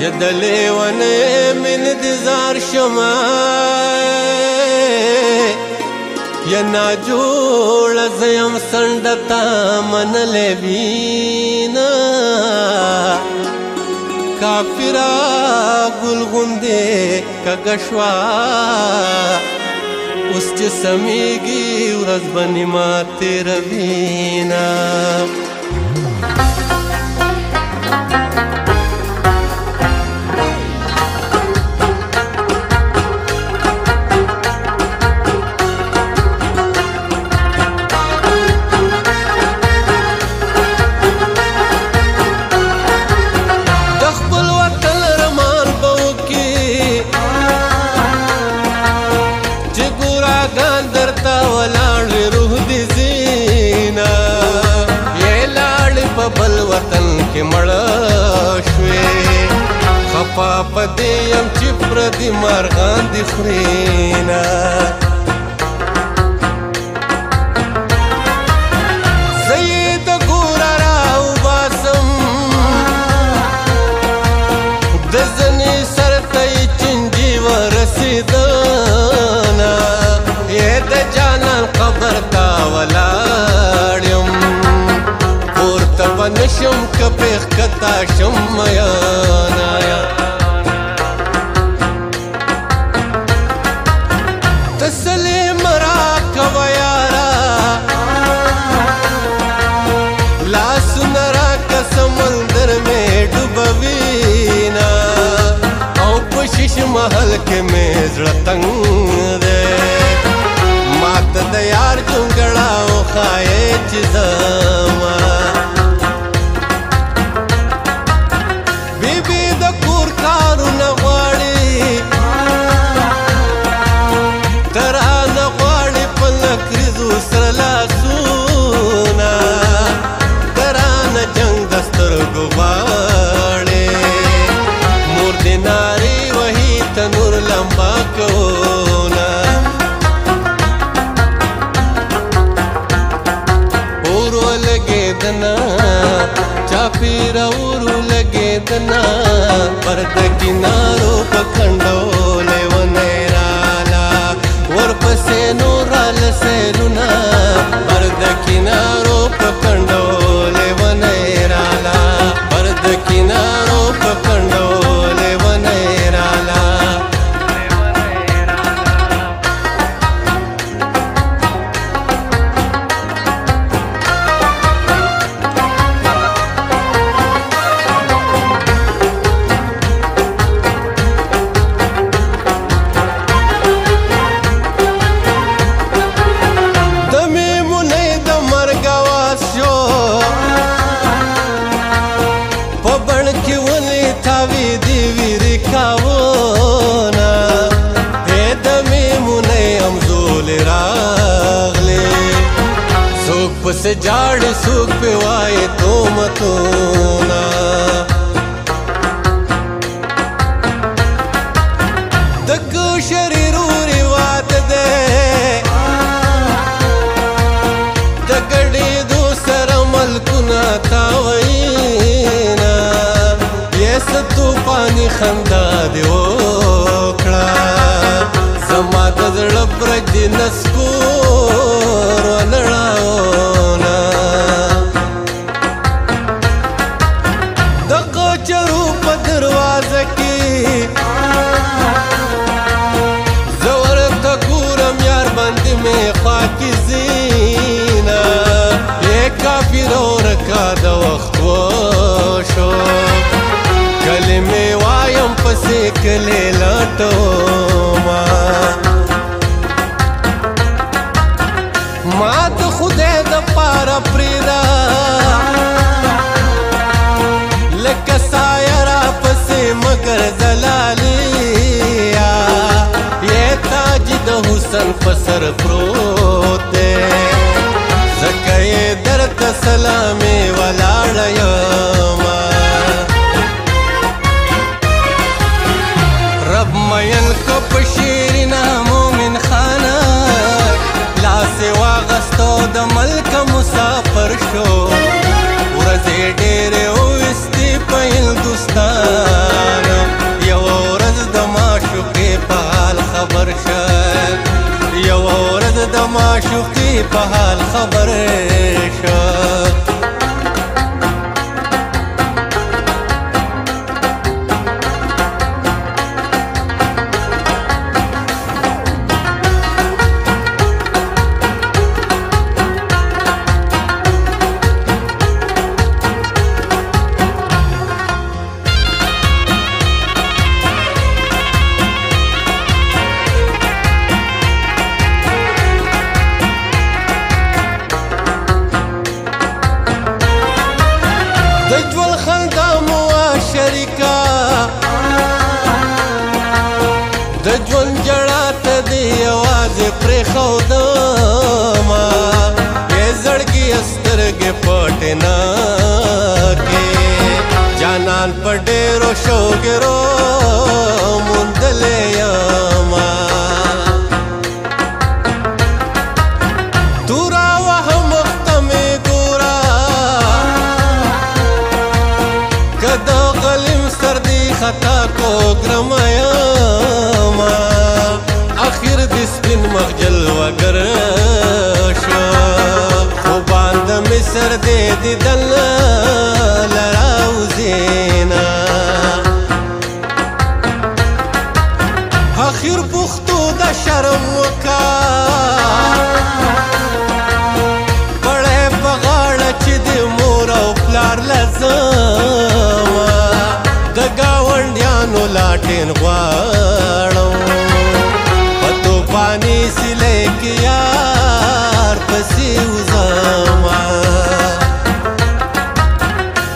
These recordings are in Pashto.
يدلي وانا من انتظار شماي يا ناجوړ زيم سندتا من لبينا کافرا گل غنده کگشوا اوس چې سميږي ورځ باندې ما تیروینا بل وطن کې مړ شوې خفا پدې يم چې پردي مارغان دي خورينا زید ګور راو باسم د ځنې سر ته چنجي ورسېدنا یې د جانان قبر تا ولاړم نشم کپیخ کتا شم میانا تسلی مرا کوا یارا لاس نرا کا سمندر میں ڈوبوینا او پشش محل کے میں زړه تنگ دے مات د یار جونګړا او خایې چې زما चापीरा उरु लगे दना पर्द किनारो पखंडोले वनेराला और पसे नूराल से रुना पर्द किनारो पखंडोले वनेराला पर्द किनारो पखंडोले वनेराला से जाड़ सूख पे वाए तो मतोना दगो शरीरू रिवात दे दगड़ी दूसर मलकुना तावईना ये सतू पानी खंदा दे ओकड़ा समा दजड़ ब्रज नस्कोर वनड़ाओ دا وخت وشو کلمې وایم پسې کلې لټوما ما د خدای د پاره پریدا لکه سایه را پسې مگر زلالیا یې تاج د حسن په سر پروت دی زکه یې درته سلامې ولاړه یما رب مین په حال خبر شه د ژوند جړا ته دې یوازې پرېښودمه ای زړګي سترګې پټې نه کې جانان په ډېرو شوګرو موندلې یمه توره وه مخته مې ګوره که د غلیم سر دې خطا کوګرمه آخر دی سپین مخجل وگر شو خوبان د مصر دی دیدن لراوزینا آخر پختو د شرم وکا پړې په غاړه چې د مور او پلار لزما د ګاونډیانو لاټین غواړم پانی سلے کی یار پسی وزما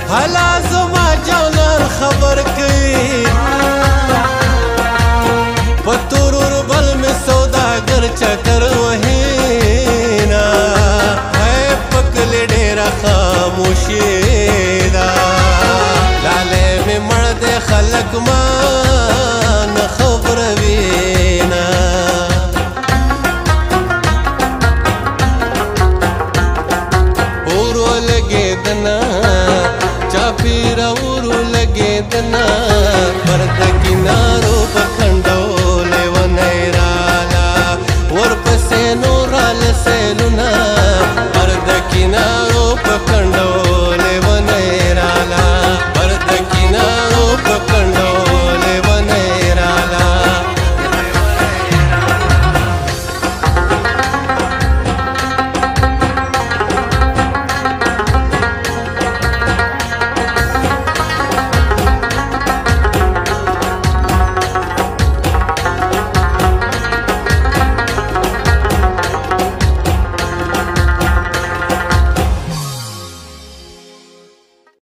حالا زما جانان خبر کئی پتورور بل میں سوداگر چکر وحینا ہے پکل ڈیرا خاموشی دا لالے میں مرد خلق مان خبر وینا چاپیرا ورو لګېدنه پر د کنارو په کنډو لیونی راله ورپسې نور راله سیلونه پر د کنارو په کنډو